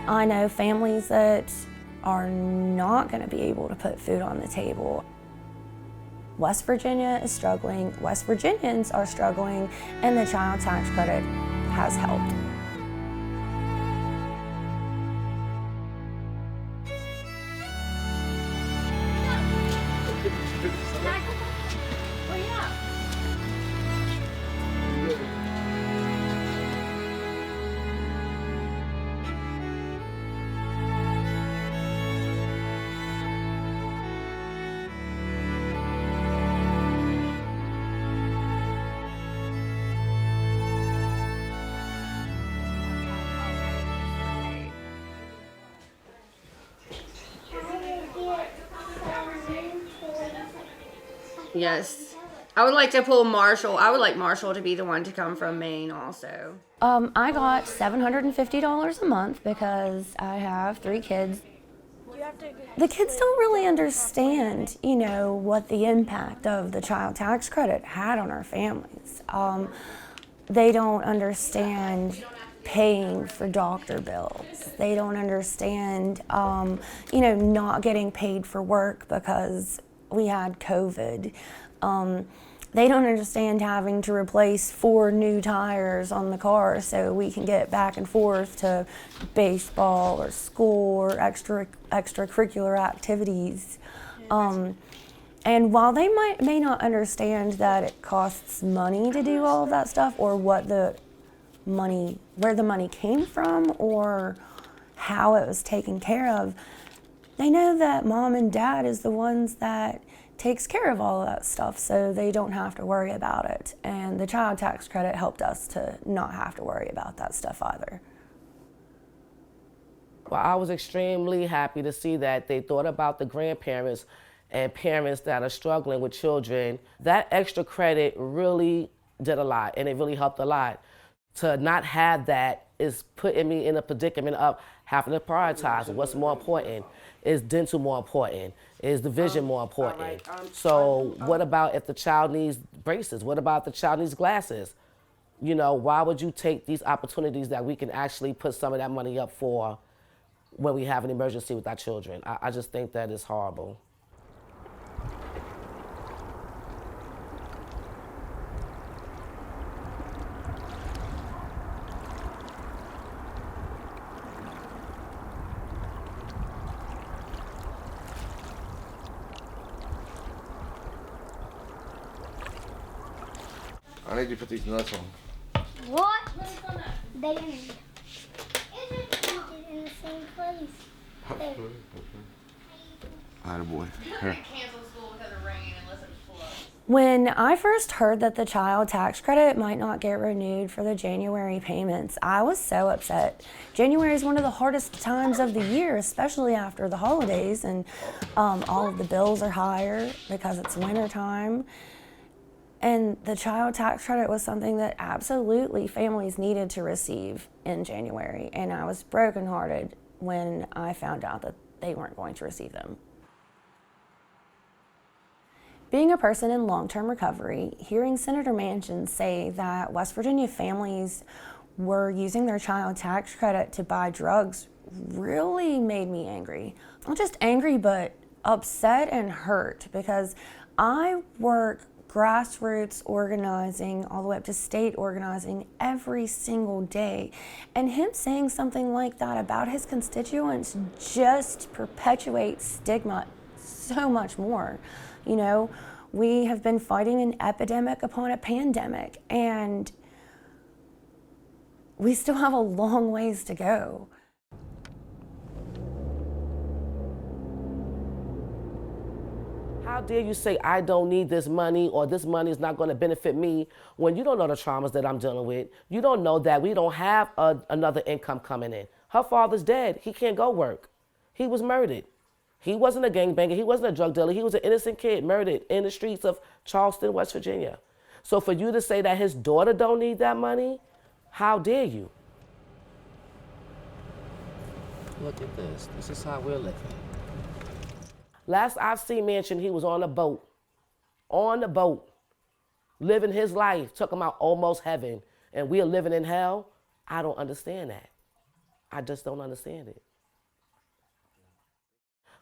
I know families that are not going to be able to put food on the table. West Virginia is struggling, West Virginians are struggling, and the child tax credit has helped. Yes. I would like to pull Marshall. I would like Marshall to be the one to come from Maine also. I got $750 a month because I have 3 kids. The kids don't really understand, what the impact of the child tax credit had on our families. They don't understand paying for doctor bills. They don't understand, not getting paid for work because we had COVID. They don't understand having to replace 4 new tires on the car so we can get back and forth to baseball or school or extracurricular activities. And while they may not understand that it costs money to do all of that stuff, or where the money came from, or how it was taken care of, they know that mom and dad is the ones that takes care of all of that stuff, so they don't have to worry about it. And the child tax credit helped us to not have to worry about that stuff either. Well, I was extremely happy to see that they thought about the grandparents and parents that are struggling with children. That extra credit really did a lot, and it really helped a lot. To not have that is putting me in a predicament of having to prioritize what's more important. Is dental more important? Is the vision more important? So what about if the child needs braces? What about if the child needs glasses? Why would you take these opportunities that we can actually put some of that money up for when we have an emergency with our children? I just think that is horrible. I need you to put these nuts on. What? They didn't. In the same place. There. Attaboy. Here. When I first heard that the child tax credit might not get renewed for the January payments, I was so upset. January is one of the hardest times of the year, especially after the holidays, and all of the bills are higher because it's winter time. And the child tax credit was something that absolutely families needed to receive in January, and I was brokenhearted when I found out that they weren't going to receive them. Being a person in long-term recovery, hearing Senator Manchin say that West Virginia families were using their child tax credit to buy drugs really made me angry. Not just angry, but upset and hurt, because I work grassroots organizing all the way up to state organizing every single day. And him saying something like that about his constituents just perpetuates stigma so much more. We have been fighting an epidemic upon a pandemic, and we still have a long ways to go. How dare you say I don't need this money, or this money is not going to benefit me, when you don't know the traumas that I'm dealing with. You don't know that we don't have another income coming in. Her father's dead. He can't go work. He was murdered. He wasn't a gangbanger. He wasn't a drug dealer. He was an innocent kid murdered in the streets of Charleston, West Virginia. So for you to say that his daughter don't need that money, how dare you? Look at this. This is how we're living. Last I've seen Manchin, he was on a boat, living his life, talking about almost heaven, and we are living in hell. I don't understand that. I just don't understand it.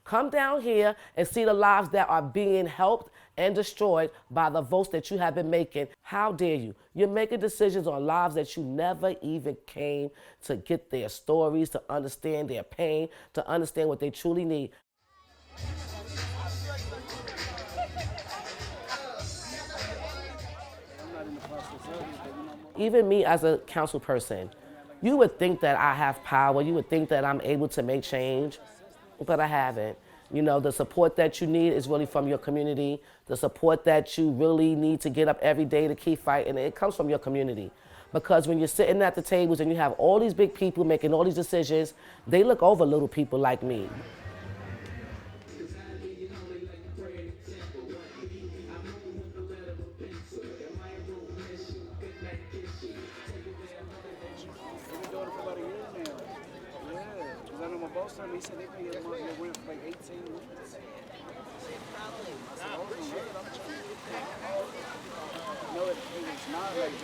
Come down here and see the lives that are being helped and destroyed by the votes that you have been making. How dare you? You're making decisions on lives that you never even came to get their stories, to understand their pain, to understand what they truly need. Even me as a council person, you would think that I have power, you would think that I'm able to make change, but I haven't. You know, the support that you need is really from your community. The support that you really need to get up every day to keep fighting, it comes from your community. Because when you're sitting at the tables and you have all these big people making all these decisions, they look over little people like me. He said they pay your rent for like 18 months. No, it was not like